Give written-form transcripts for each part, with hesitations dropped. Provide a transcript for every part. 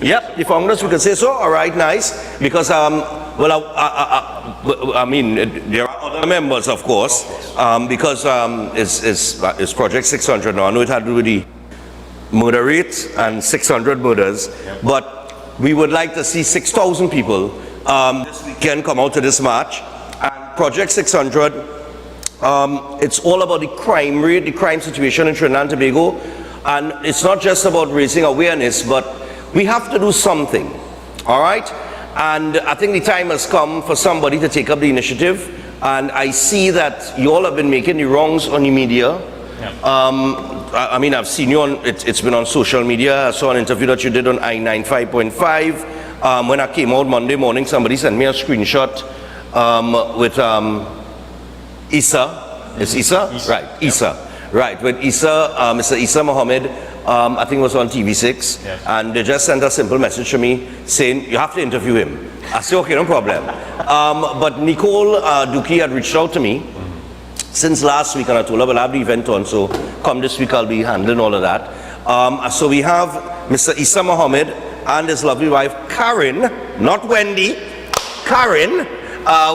Yep, the founders, we can say so. All right, nice. Because, I mean, there are other members, of course, because it's Project 600 now. I know it had to do with the murder rate and 600 murders, but we would like to see 6,000 people this weekend come out to this march. And Project 600, it's all about the crime rate, the crime situation in Trinidad and Tobago, and it's not just about raising awareness, but we have to do something, all right? And I think the time has come for somebody to take up the initiative, and I see that you all have been making the wrongs on the media. I mean, I've seen you on, it's been on social media. I saw an interview that you did on I-95.5. When I came out Monday morning, somebody sent me a screenshot with Issa. Is Issa? Right, Issa. Right, with Issa, Mr. Issa Mohammed, I think it was on TV6, and they just sent a simple message to me saying, you have to interview him. I said, okay, no problem. But Nicole Duki had reached out to me since last week, and I told her, well, I have the event on, so come this week I'll be handling all of that. So we have Mr. Issa Mohammed and his lovely wife, Karen, not Wendy, Karen,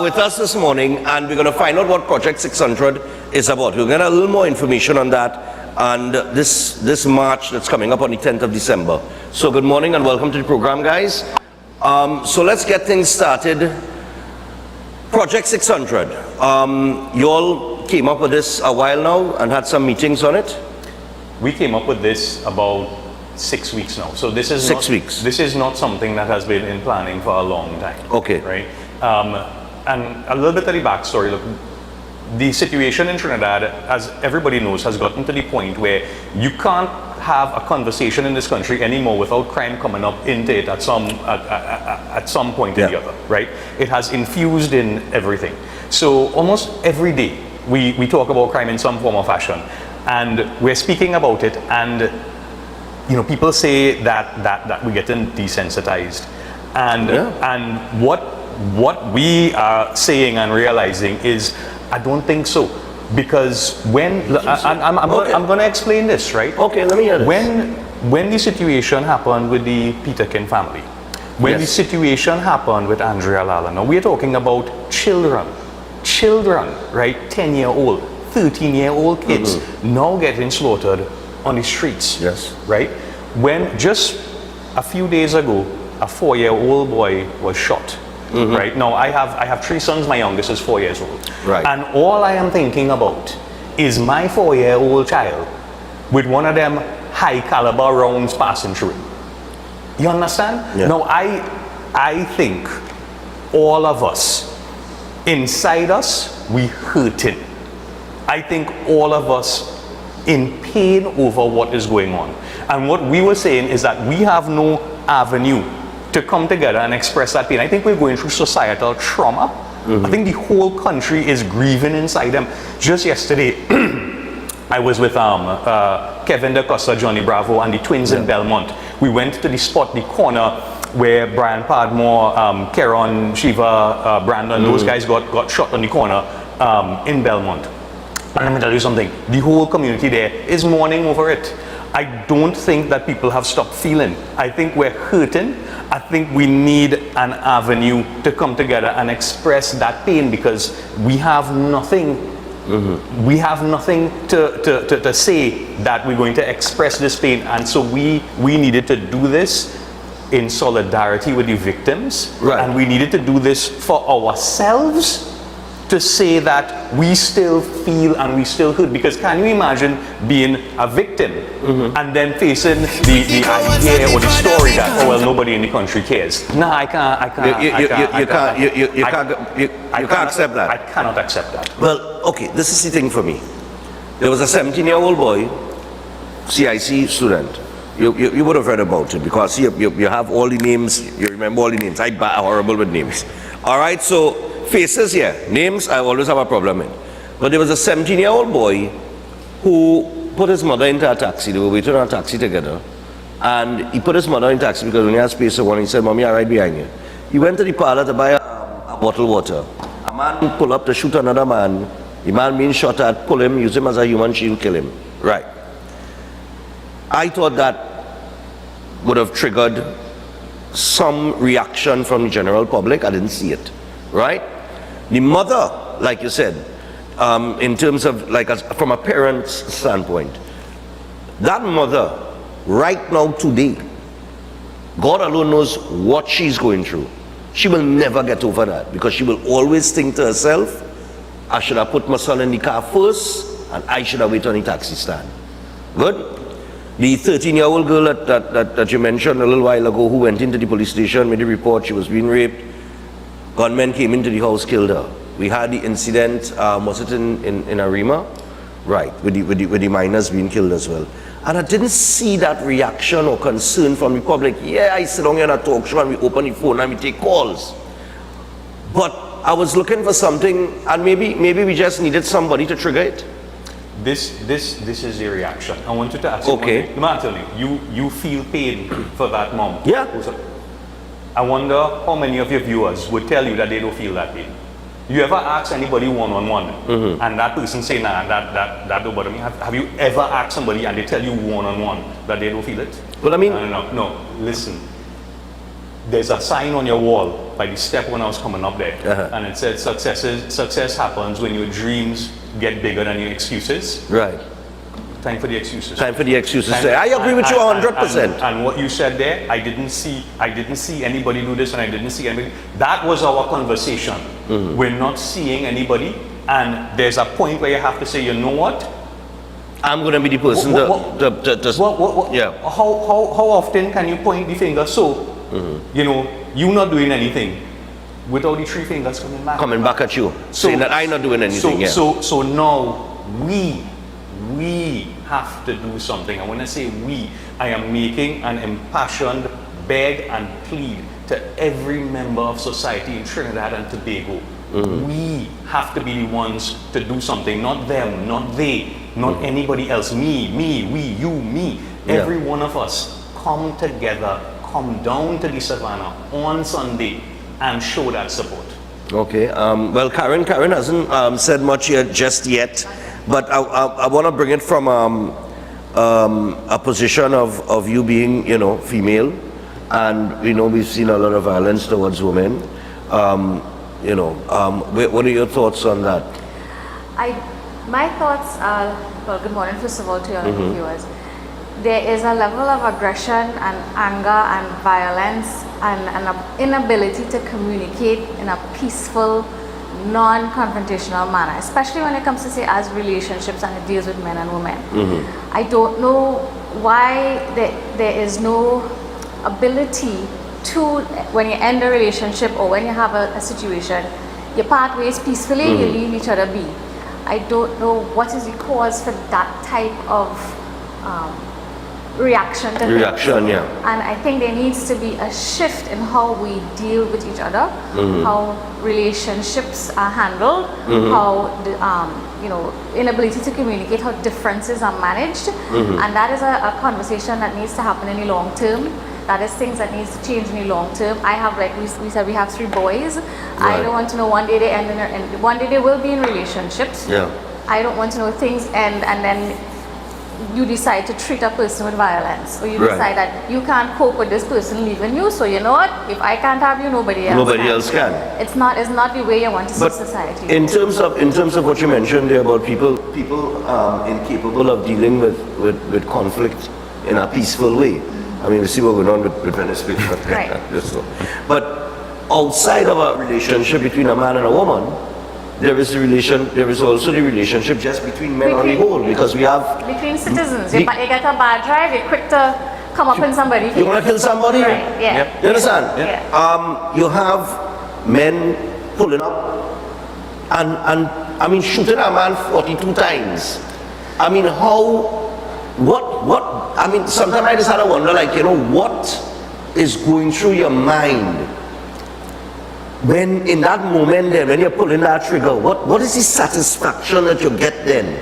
with us this morning, and we're going to find out what Project 600 is about. We're going to get a little more information on that and this march that's coming up on the 10th of December. So good morning and welcome to the program, guys. So let's get things started. Project 600. You all came up with this a while now and had some meetings on it? We came up with this about 6 weeks now. So this is 6 weeks. This is not something that has been in planning for a long time. Okay. Right? And a little bit of the backstory. Look, the situation in Trinidad, as everybody knows, has gotten to the point where you can't have a conversation in this country anymore without crime coming up into it at some point or the other, right? It has infused in everything. So almost every day we talk about crime in some form or fashion, and we're speaking about it, and you know, people say that we're getting desensitized, and what we are saying and realizing is, I don't think so, because when I'm going to explain this, right? Okay, let me hear this. When the situation happened with the Peterkin family, when the situation happened with Andrea Lala, now we're talking about children, right? 10-year-old, 13-year-old kids now getting slaughtered on the streets, right? When just a few days ago, a 4-year-old boy was shot. Right now, I have 3 sons. My youngest is 4 years old. Right. And all I am thinking about is my 4-year-old child with one of them high caliber rounds passing through. You understand? Yeah. Now, I think all of us, inside us, we hurting. I think all of us in pain over what is going on. And what we were saying is that we have no avenue to come together and express that pain. I think we're going through societal trauma. I think the whole country is grieving inside them. Just yesterday, I was with Kevin Da Costa, Johnny Bravo, and the twins in Belmont. We went to the spot, the corner, where Brian Padmore, Keron, Shiva, Brandon, those guys got shot on the corner in Belmont. And let me tell you something, the whole community there is mourning over it. I don't think that people have stopped feeling. I think we're hurting. I think we need an avenue to come together and express that pain, because we have nothing. We have nothing to say that we're going to express this pain, and so we needed to do this in solidarity with the victims, and we needed to do this for ourselves, to say that we still feel and we still hurt. Because can you imagine being a victim and then facing the idea or the story that, oh well, nobody in the country cares? No, I can't accept that. I cannot accept that. Well, okay, this is the thing for me. There was a 17-year-old boy, CIC student. You would have heard about it, because you have all the names, you remember all the names. I'm horrible with names. All right, so faces, names I always have a problem with. But there was a 17-year-old boy who put his mother into a taxi. They were waiting on a taxi together, and he put his mother in a taxi because when he had space for one, he said, "Mommy, I'll ride behind you." He went to the parlor to buy a bottled water. A man pulled up to shoot another man. The man being shot at, pull him, use him as a human shield, kill him. Right. I thought that would have triggered some reaction from the general public. I didn't see it, right? The mother, like you said, in terms of like from a parent's standpoint, that mother right now today, God alone knows what she's going through. She will never get over that because she will always think to herself, I should have put my son in the car first and I should have waited on the taxi stand. Good? The 13-year-old girl that you mentioned a little while ago who went into the police station, made a report, she was being raped. Gunmen came into the house, killed her. We had the incident, was it in Arima? Right, with the minors being killed as well. And I didn't see that reaction or concern from the public. Yeah, I sit down here on a talk show and we open the phone and we take calls. But I was looking for something, and maybe we just needed somebody to trigger it. This is the reaction. I want you to ask okay. you, Natalie, you feel pain for that mom. Yeah. I wonder how many of your viewers would tell you that they don't feel that pain. You ever ask anybody one-on-one, and that person say, nah, that don't bother me? Have you ever asked somebody and they tell you one-on-one that they don't feel it? Well, I mean... No, listen. There's a sign on your wall by the step when I was coming up there, and it said, success happens when your dreams get bigger than your excuses. Right. Time for the excuses. Time for the excuses. I agree with you 100%. And what you said there, I didn't see anybody do this, and I didn't see anybody. That was our conversation. We're not seeing anybody, and there's a point where you have to say, you know what? I'm going to be the person yeah. How often can you point the finger? So, you know, you're not doing anything without the three fingers coming back. Coming back at you, saying that I'm not doing anything. So now we have to do something. And when I say we, I am making an impassioned beg and plead to every member of society in Trinidad and Tobago. We have to be the ones to do something, not them, not they, not anybody else. Me, we, you, me. Every one of us come together, come down to the savannah on Sunday and show that support. Okay. Well, Karen hasn't said much yet, just yet, but I want to bring it from a position of you being, you know, female, and you know we've seen a lot of violence towards women. You know, what are your thoughts on that? My thoughts are, well, good morning first of all to your viewers. There is a level of aggression and anger and violence and an inability to communicate in a peaceful, non-confrontational manner, especially when it comes to, say, as relationships and it deals with men and women. I don't know why there is no ability to, when you end a relationship or when you have a situation, you part ways peacefully, you leave each other be. I don't know what is the cause for that type of reaction to things. And I think there needs to be a shift in how we deal with each other, how relationships are handled, how the you know, inability to communicate, how differences are managed, and that is a conversation that needs to happen in the long term. That is things that needs to change in the long term. I have, like we said, we have 3 boys. I don't want to know one day they end and one day they will be in relationships. I don't want to know things end and then you decide to treat a person with violence, or you decide that you can't cope with this person leaving you, so you know what, if I can't have you, nobody else can. It's not the way you want to see society. In terms of what you mentioned there about people incapable of dealing with conflict in a peaceful way. I mean, we see what's going on with Venezuela. But outside of a relationship between a man and a woman, there is also the relationship just between men on the whole, because we have... Between citizens. You get a bad drive, you're quick to come up in somebody. You want to kill somebody? Right. Yeah. You understand? Yeah. You have men pulling up and I mean, shooting a man 42 times. I mean, I mean, sometimes I just had to wonder, like, you know, what is going through your mind when in that moment then, when you're pulling that trigger, what is the satisfaction that you get then?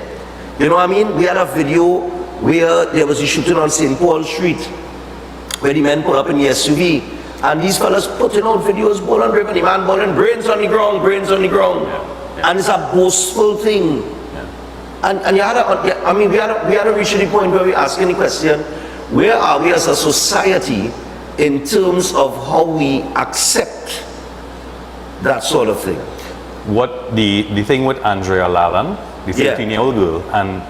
You know what I mean? We had a video where there was a shooting on St. Paul Street, where the men pull up in the SUV, and these fellas putting out videos, ball and rip, and the man balling brains on the ground, and it's a boastful thing. And you had I mean, we had to reach the point where we're asking the question, where are we as a society in terms of how we accept that sort of thing. What the thing with Andrea Lallan, the 13-year-old girl, and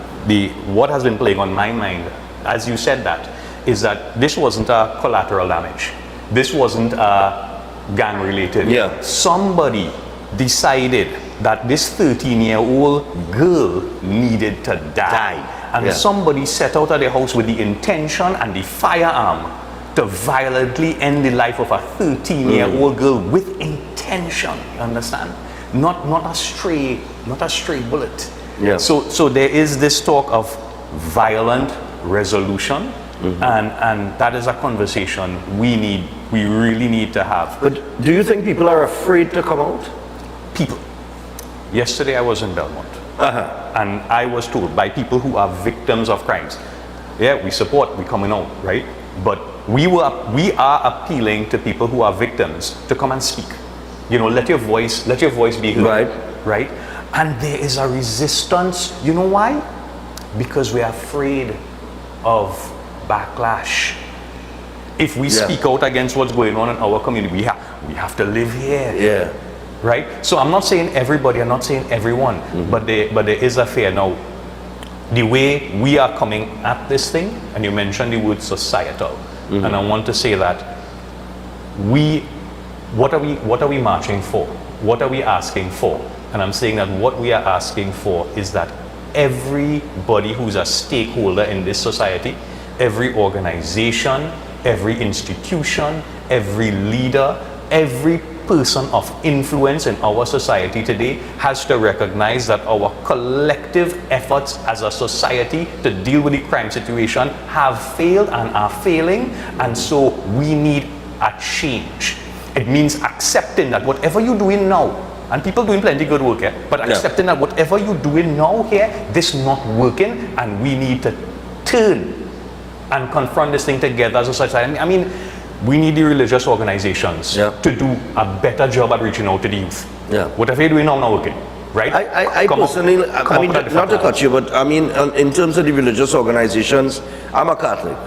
what has been playing on my mind, as you said that, is that this wasn't a collateral damage. This wasn't a gang related. Yeah. Somebody decided that this 13-year-old girl needed to die. And somebody set out of their house with the intention and the firearm to violently end the life of a 13-year-old girl with intention. You understand? Not a stray bullet. Yeah. So there is this talk of violent resolution, and that is a conversation we really need to have. But do you think people are afraid to come out? People. Yesterday I was in Belmont, and I was told by people who are victims of crimes, we support, we coming out, right? But we are appealing to people who are victims to come and speak. You know, let your voice be heard. Right? And there is a resistance. You know why? Because we are afraid of backlash. If we speak out against what's going on in our community, we have to live here. Yeah. Right? So I'm not saying everybody, I'm not saying everyone, but there is a fear. Now, the way we are coming at this thing, and you mentioned the word societal, and I want to say that what are we marching for? What are we asking for? And I'm saying that what we are asking for is that everybody who's a stakeholder in this society, every organization, every institution, every leader, every person of influence in our society today has to recognize that our collective efforts as a society to deal with the crime situation have failed and are failing, and so we need a change. It means accepting that whatever you're doing now, and people doing plenty good work here, but accepting that whatever you're doing now here, this not working, and we need to turn and confront this thing together as a society. I mean, we need the religious organizations to do a better job at reaching out to the youth. Whatever you're doing now, not working, right? I personally, I mean, not to cut you, but I mean, in terms of the religious organizations, I'm a Catholic.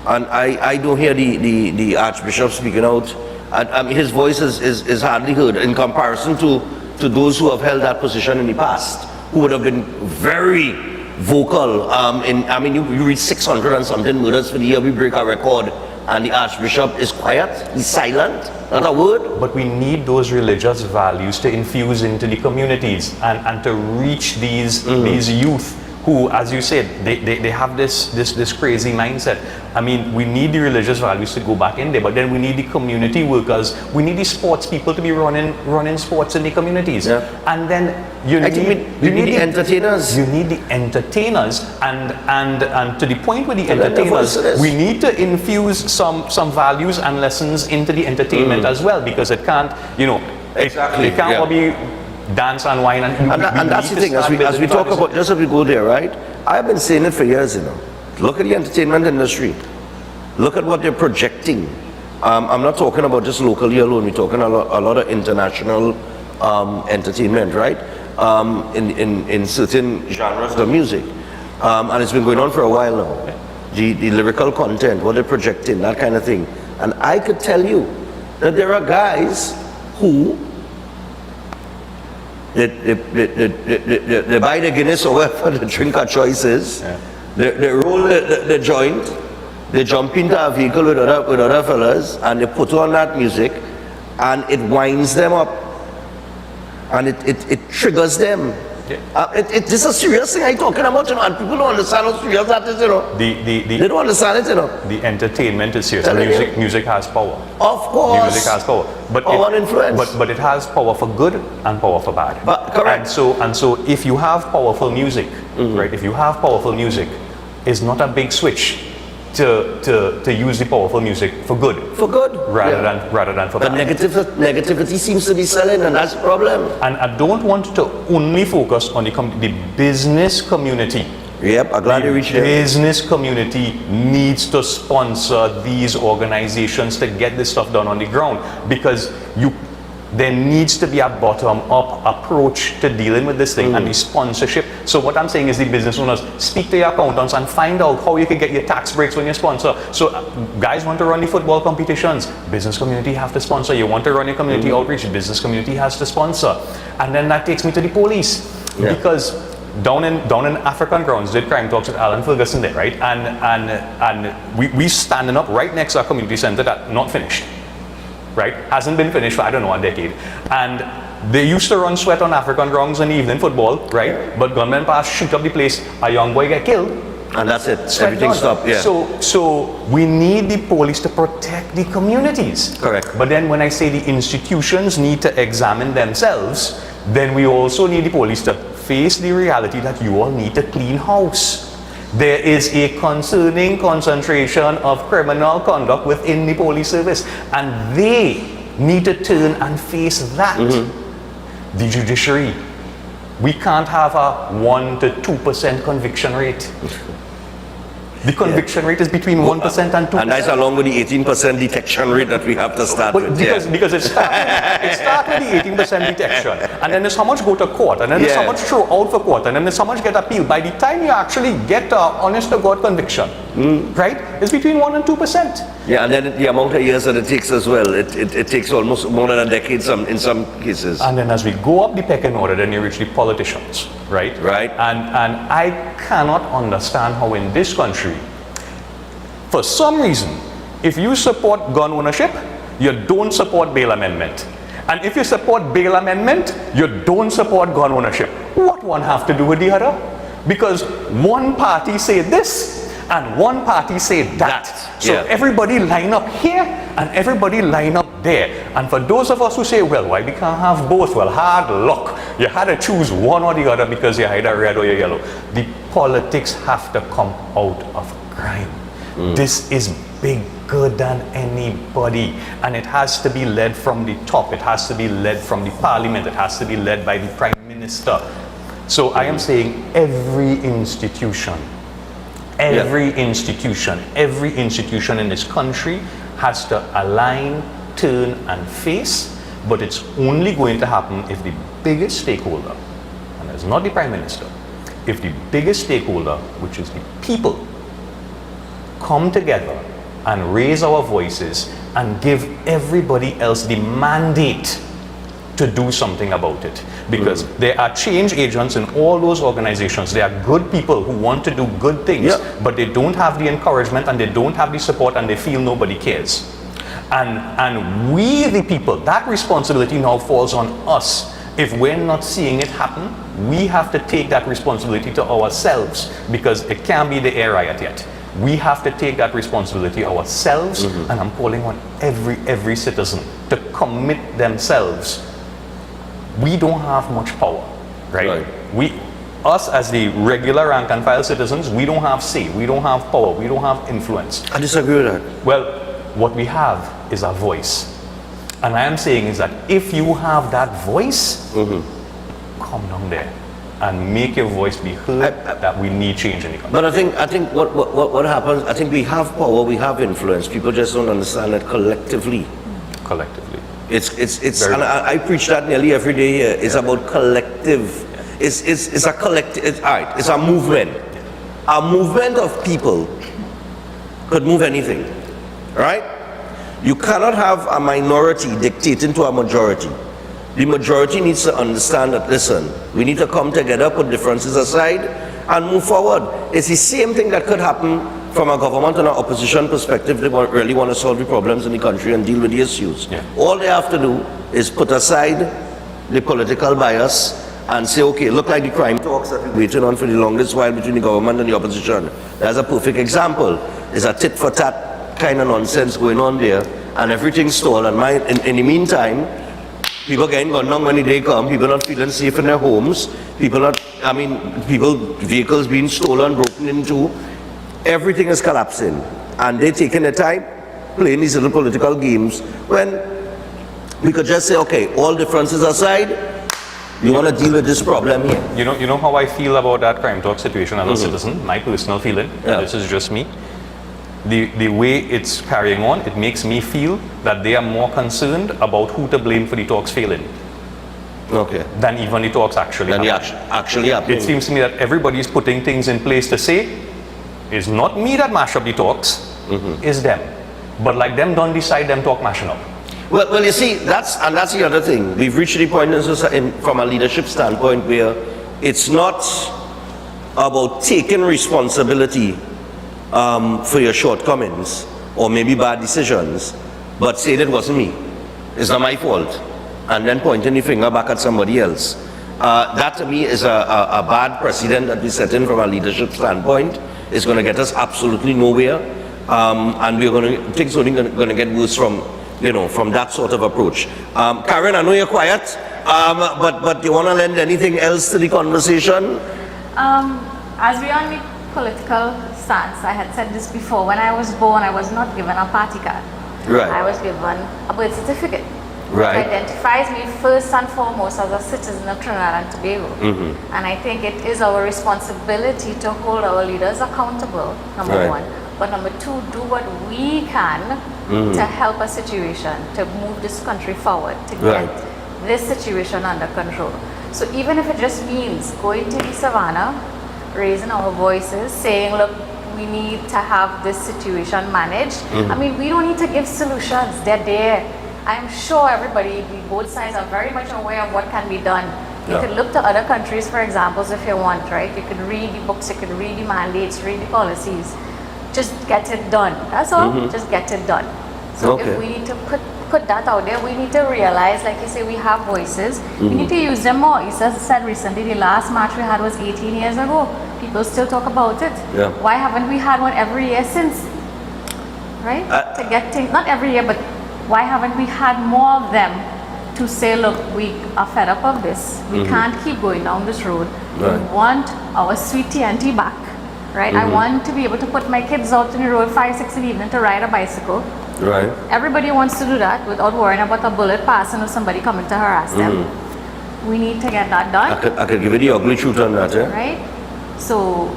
And I don't hear the Archbishop speaking out. I mean, his voice is hardly heard in comparison to those who have held that position in the past, who would have been very vocal. I mean, you read 600 and something murders for the year, we break our record, and the Archbishop is quiet, he's silent, not a word. But we need those religious values to infuse into the communities and to reach these youth who, as you said, they have this crazy mindset. I mean, we need the religious values to go back in there, but then we need the community workers, we need the sports people to be running sports in the communities. And then you need the entertainers. You need the entertainers, and to the point where the entertainers, we need to infuse some values and lessons into the entertainment as well, because it can't, it can't all be dance and wine and that's the thing, as we talk about, just as we go there, right? I've been saying it for years, Look at the entertainment industry. Look at what they're projecting. I'm not talking about just locally alone, we're talking a lot of international entertainment, right? In certain genres of music. And it's been going on for a while now. The lyrical content, what they're projecting, that kind of thing. And I could tell you that there are guys who they buy the Guinness or whatever the drink of choice is. They roll the joint, they jump into a vehicle with other fellas, and they put on that music, and it winds them up, and it triggers them. This is a serious thing I'm talking about, and people don't understand how serious that is, They don't understand it, The entertainment is serious. Music has power. Of course. Music has power. But power and influence. But it has power for good and power for bad. Correct. And so if you have powerful music, right? If you have powerful music, it's not a big switch to use the powerful music for good. For good. Rather than for bad. But negativity seems to be selling, and that's the problem. And I don't want to only focus on the business community. Yep, I'm glad you reached there. The business community needs to sponsor these organizations to get this stuff done on the ground, because There needs to be a bottom-up approach to dealing with this thing and the sponsorship. So what I'm saying is the business owners, speak to your accountants and find out how you can get your tax breaks when you sponsor. So guys want to run the football competitions, business community have to sponsor. You want to run your community outreach, business community has to sponsor. And then that takes me to the police. Because down in African grounds, did crime talks with Alan Ferguson there, right? And we standing up right next to our community center that not finished. Right? Hasn't been finished for, I don't know, a decade. And they used to run sweat on African grounds in evening football, right? But gunmen pass, shoot up the place, a young boy get killed. And that's it. Sweat Everything done. stopped, yeah. So we need the police to protect the communities. Correct. But then when I say the institutions need to examine themselves, then we also need the police to face the reality that you all need to clean house. There is a concerning concentration of criminal conduct within the police service, and they need to turn and face that. The judiciary, we can't have a 1 to 2% conviction rate. The conviction rate is between 1% and 2%. And that's along with the 18% detection rate that we have to start with. Because it starts with the 18% detection, and then there's how much go to court, and then there's how much throw out for court, and then there's how much get appealed. By the time you actually get a honest to God conviction, right, it's between 1 and 2%. Yeah, and then the amount of years that it takes as well, it takes almost more than a decade in some cases. And then as we go up the pecking order, then you reach the politicians, right? Right. And I cannot understand how in this country, for some reason, if you support gun ownership, you don't support bail amendment. And if you support bail amendment, you don't support gun ownership. What one have to do with the other? Because one party say this, and one party say that. So everybody line up here, and everybody line up there. And for those of us who say, well, why we can't have both? Well, hard luck. You had to choose one or the other because you're either red or you're yellow. The politics have to come out of crime. This is bigger than anybody, and it has to be led from the top. It has to be led from the parliament. It has to be led by the prime minister. So I am saying every institution in this country has to align, turn, and face. But it's only going to happen if the biggest stakeholder, and it's not the prime minister, if the biggest stakeholder, which is the people, come together and raise our voices and give everybody else the mandate to do something about it. Because there are change agents in all those organizations. There are good people who want to do good things, but they don't have the encouragement and they don't have the support and they feel nobody cares. And we the people, that responsibility now falls on us. If we're not seeing it happen, we have to take that responsibility to ourselves, because it can't be the air riot yet. We have to take that responsibility ourselves, and I'm calling on every citizen to commit themselves. We don't have much power, right? Us as the regular rank and file citizens, we don't have say, we don't have power, we don't have influence. I disagree with that. Well, what we have is a voice. And I am saying is that if you have that voice, come down there and make your voice be heard, that we need change in the country. But I think what happens, I think we have power, we have influence. People just don't understand it collectively. Collectively. It's and I preach that nearly every day here. It's about collective. It's a collective. It's a movement. A movement of people could move anything, right? You cannot have a minority dictating to a majority. The majority needs to understand that, listen, we need to come together, put differences aside, and move forward. It's the same thing that could happen from a government and an opposition perspective. They really want to solve the problems in the country and deal with the issues. All they have to do is put aside the political bias and say, okay, look like the crime talks that we're waiting on for the longest while between the government and the opposition. That's a perfect example. There's a tit for tat kind of nonsense going on there, and everything's stalled. And in the meantime, people getting gunned down when the day come, people not feeling safe in their homes, vehicles being stolen, broken into, everything is collapsing. And they're taking their time playing these little political games when we could just say, okay, all differences aside, we want to deal with this problem here. You know how I feel about that crime talk situation as a citizen, my personal feeling, this is just me. the way it's carrying on, it makes me feel that they are more concerned about who to blame for the talks failing Okay. than even the talks actually Then happening. actually happening. It seems to me that everybody's putting things in place to say, it's not me that mash up the talks, it's them. But like them don't decide, them talk mashing up. Well, you see, that's the other thing. We've reached the point from a leadership standpoint where it's not about taking responsibility for your shortcomings or maybe bad decisions, but saying it wasn't me. It's not my fault. And then pointing the finger back at somebody else. That to me is a bad precedent that we set in from a leadership standpoint. It's going to get us absolutely nowhere. And things are only going to get worse from that sort of approach. Karen, I know you're quiet, but do you want to lend anything else to the conversation? As we are on the political stance, I had said this before, when I was born, I was not given a party card. Right. I was given a birth certificate. Right. It identifies me first and foremost as a citizen of Trinidad and Tobago. And I think it is our responsibility to hold our leaders accountable, number one. But number two, do what we can to help a situation, to move this country forward, to get this situation under control. So even if it just means going to the savannah, raising our voices, saying, look, we need to have this situation managed. I mean, we don't need to give solutions, they're there. I'm sure everybody, both sides are very much aware of what can be done. You can look to other countries for examples if you want, right? You can read the books, you can read the mandates, read the policies. Just get it done. That's all. Just get it done. So if we need to put that out there, we need to realize, like you say, we have voices. We need to use them more. You said recently, the last march we had was 18 years ago. People still talk about it. Why haven't we had one every year since? Right? To get things, not every year, but why haven't we had more of them to say, look, we are fed up of this. We can't keep going down this road. We want our sweet TNT back. Right? I want to be able to put my kids out in the road 5, 6 in the evening to ride a bicycle. Right. Everybody wants to do that without worrying about a bullet passing or somebody coming to harass them. We need to get that done. I could give you the ugly truth on that, Right? So...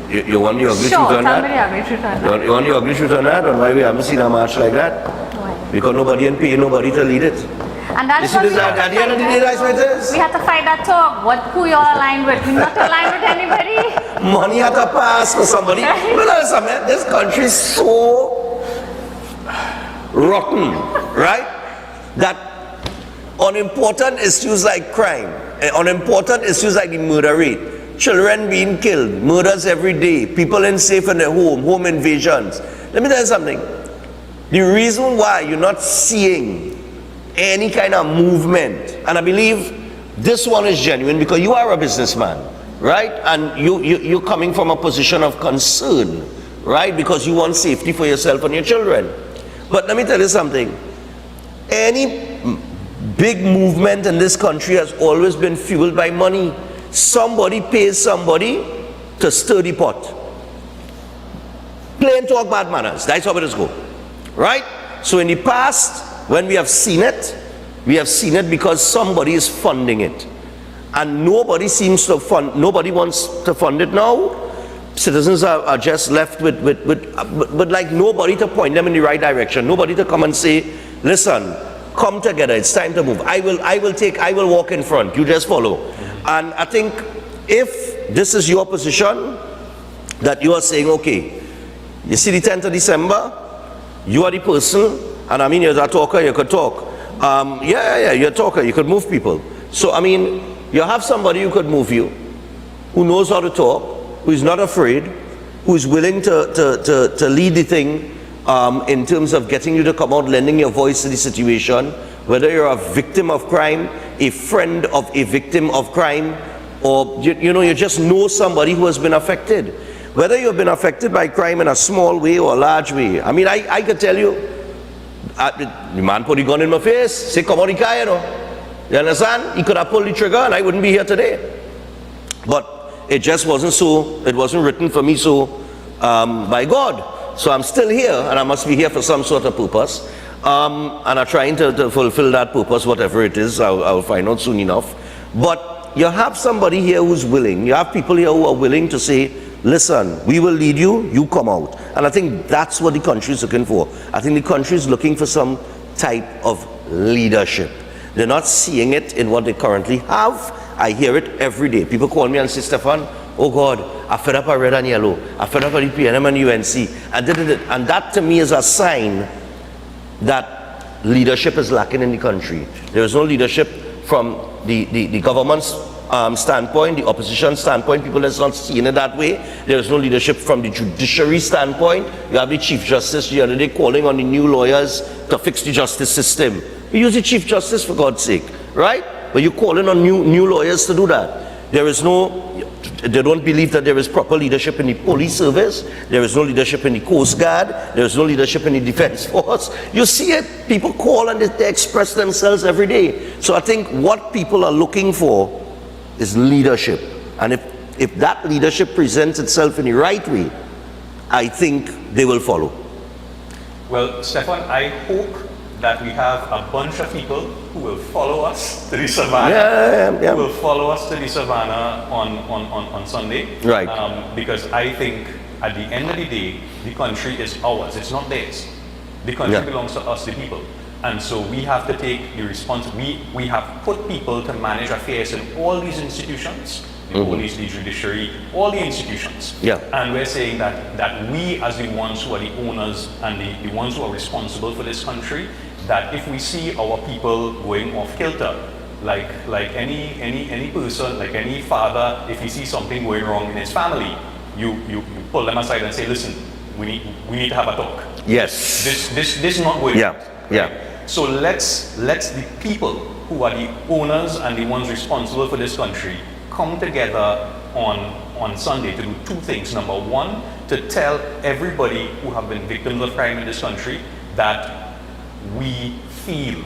You want the ugly truth on that? Sure, tell me the ugly truth on that. You want the ugly truth on that? On why we haven't seen a march like that? Why? Because nobody and pay nobody to lead it. And that's You see this at the end of the day, that's what it is. We have to fight that talk. Who you're aligned with. We're not aligned with anybody. Money had to pass for somebody. Well, listen, man, this country is so rotten, right? That on important issues like crime, on important issues like the murder rate, children being killed, murders every day, people unsafe in their home invasions. Let me tell you something. The reason why you're not seeing any kind of movement, and I believe this one is genuine because you are a businessman, right? And you're coming from a position of concern, right? Because you want safety for yourself and your children. But let me tell you something. Any big movement in this country has always been fueled by money. Somebody pays somebody to stir the pot. Plain talk, bad manners. That's how it is go, right? So in the past, when we have seen it because somebody is funding it. And nobody seems to fund, nobody wants to fund it now. Citizens are just left with like nobody to point them in the right direction. Nobody to come and say, listen, come together, it's time to move. I will walk in front, you just follow. And I think if this is your position, that you are saying, okay, you see the 10th of December, you are the person, and I mean, you're a talker, you could talk. You're a talker, you could move people. So, I mean, you have somebody who could move you, who knows how to talk, who is not afraid, who is willing to lead the thing in terms of getting you to come out, lending your voice to the situation, whether you're a victim of crime, a friend of a victim of crime, or you just know somebody who has been affected. Whether you've been affected by crime in a small way or a large way. I mean, I could tell you, the man put the gun in my face, say, come on the car, you know. You understand? He could have pulled the trigger and I wouldn't be here today. But it just wasn't so, it wasn't written for me so by God. So I'm still here and I must be here for some sort of purpose. And I'm trying to fulfill that purpose, whatever it is, I'll find out soon enough. But you have somebody here who's willing, you have people here who are willing to say, listen, we will lead you, you come out. And I think that's what the country is looking for. I think the country is looking for some type of leadership. They're not seeing it in what they currently have. I hear it every day. People call me and say, Stefan, oh God, I fed up with red and yellow. I fed up with the PNM and UNC. And that to me is a sign that leadership is lacking in the country. There is no leadership from the government's standpoint, the opposition standpoint. People are not seeing it that way. There is no leadership from the judiciary standpoint. You have the Chief Justice the other day calling on the new lawyers to fix the justice system. We use the Chief Justice for God's sake, right? But you're calling on new lawyers to do that. There is no, they don't believe that there is proper leadership in the police service. There is no leadership in the Coast Guard. There is no leadership in the Defense Force. You see it, people call and they express themselves every day. So I think what people are looking for is leadership. And if that leadership presents itself in the right way, I think they will follow. Well, Stefan, I hope that we have a bunch of people who will follow us to the savannah. Who will follow us to the savannah on Sunday. Right. Because I think at the end of the day, the country is ours. It's not theirs. The country belongs to us, the people. And so we have to take the responsibility. We have put people to manage affairs in all these institutions, the police, the judiciary, all the institutions. And we're saying that we as the ones who are the owners and the ones who are responsible for this country, that if we see our people going off kilter, like any person, like any father, if he sees something going wrong in his family, you pull them aside and say, listen, we need to have a talk. Yes. This is not going right? So let's the people who are the owners and the ones responsible for this country come together on Sunday to do two things. Number one, to tell everybody who have been victims of crime in this country that we feel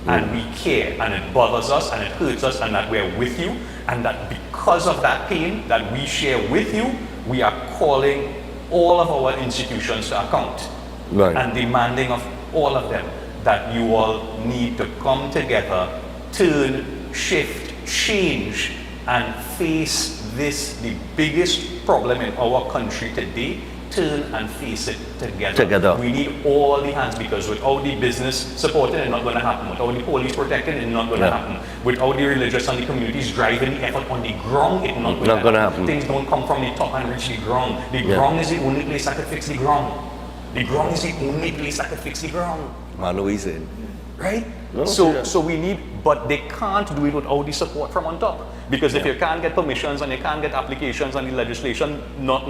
and we care and it bothers us and it hurts us and that we're with you, and that because of that pain that we share with you, we are calling all of our institutions to account and demanding of all of them that you all need to come together, turn, shift, change, and face this, the biggest problem in our country today. Turn and face it together. We need all the hands, because without the business supporting, it's not going to happen. Without the police protecting, it's not going to happen. Without the religious and the communities driving the effort on the ground, it's not going to happen. Things don't come from the top and reach the ground. The ground is the only place that can fix the ground. The ground is the only place that can fix the ground. Man, what he's saying. Right? No, so we need, but they can't do it without the support from on top. Because if you can't get permissions and you can't get applications and the legislation not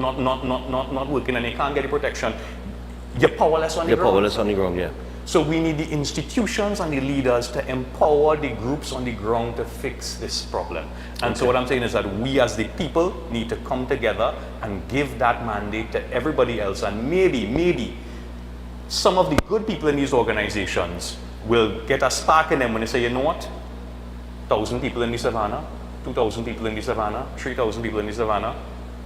working and you can't get the protection, you're powerless on the ground. You're powerless on the ground, So we need the institutions and the leaders to empower the groups on the ground to fix this problem. And so what I'm saying is that we as the people need to come together and give that mandate to everybody else. And maybe some of the good people in these organizations will get a spark in them when they say, you know what, 1,000 people in the savannah, 2,000 people in the savannah, 3,000 people in the savannah,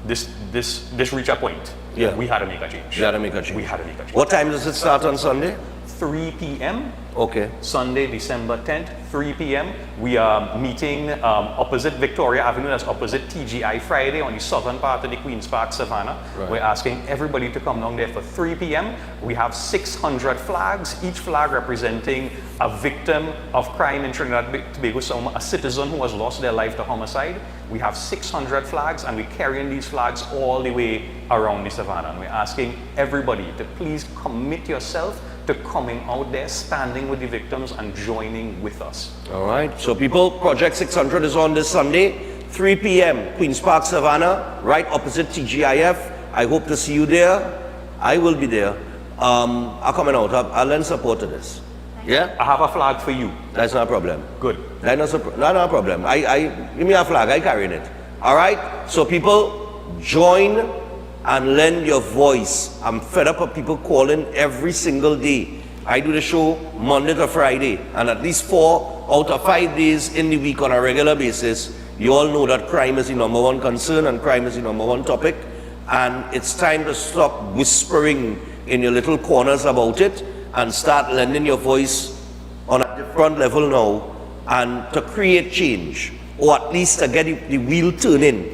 this reach a point. We had to make a change. We had to make a change. What time does it start on Sunday? 3 p.m. Okay. Sunday, December 10th, 3 p.m. We are meeting opposite Victoria Avenue, that's opposite TGI Friday on the southern part of the Queen's Park Savannah. We're asking everybody to come down there for 3 p.m. We have 600 flags, each flag representing a victim of crime in Trinidad and Tobago, a citizen who has lost their life to homicide. We have 600 flags and we're carrying these flags all the way around the savannah. And we're asking everybody to please commit yourself to coming out there, standing with the victims and joining with us. All right. So people, Project 600 is on this Sunday, 3 p.m. Queen's Park Savannah, right opposite TGIF. I hope to see you there. I will be there. I'm coming out. I'll lend support to this. Yeah? I have a flag for you. That's not a problem. Good. That's not a problem. Give me a flag. I carrying it. All right? So people, join and lend your voice. I'm fed up of people calling every single day. I do the show Monday to Friday, and at least 4 out of 5 days in the week on a regular basis, you all know that crime is the #1 concern and crime is the #1 topic, and it's time to stop whispering in your little corners about it and start lending your voice on a different level now and to create change, or at least to get the wheel turning.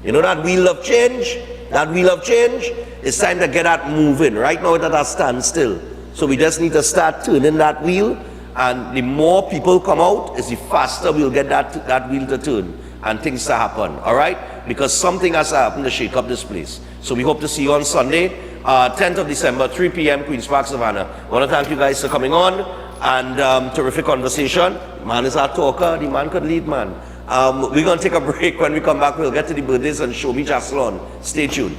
You know that wheel of change? that wheel of change, it's time to get that moving. Right now, it's at a standstill. So we just need to start turning that wheel, and the more people come out, is the faster we'll get that wheel to turn and things to happen, all right? Because something has to happen to shake up this place. So we hope to see you on Sunday, 10th of December, 3 p.m., Queen's Park, Savannah. I want to thank you guys for coming on, and terrific conversation. Man is our talker, the man could lead, man. We're going to take a break. When we come back, we'll get to the birthdays and show me Jaslon. Stay tuned.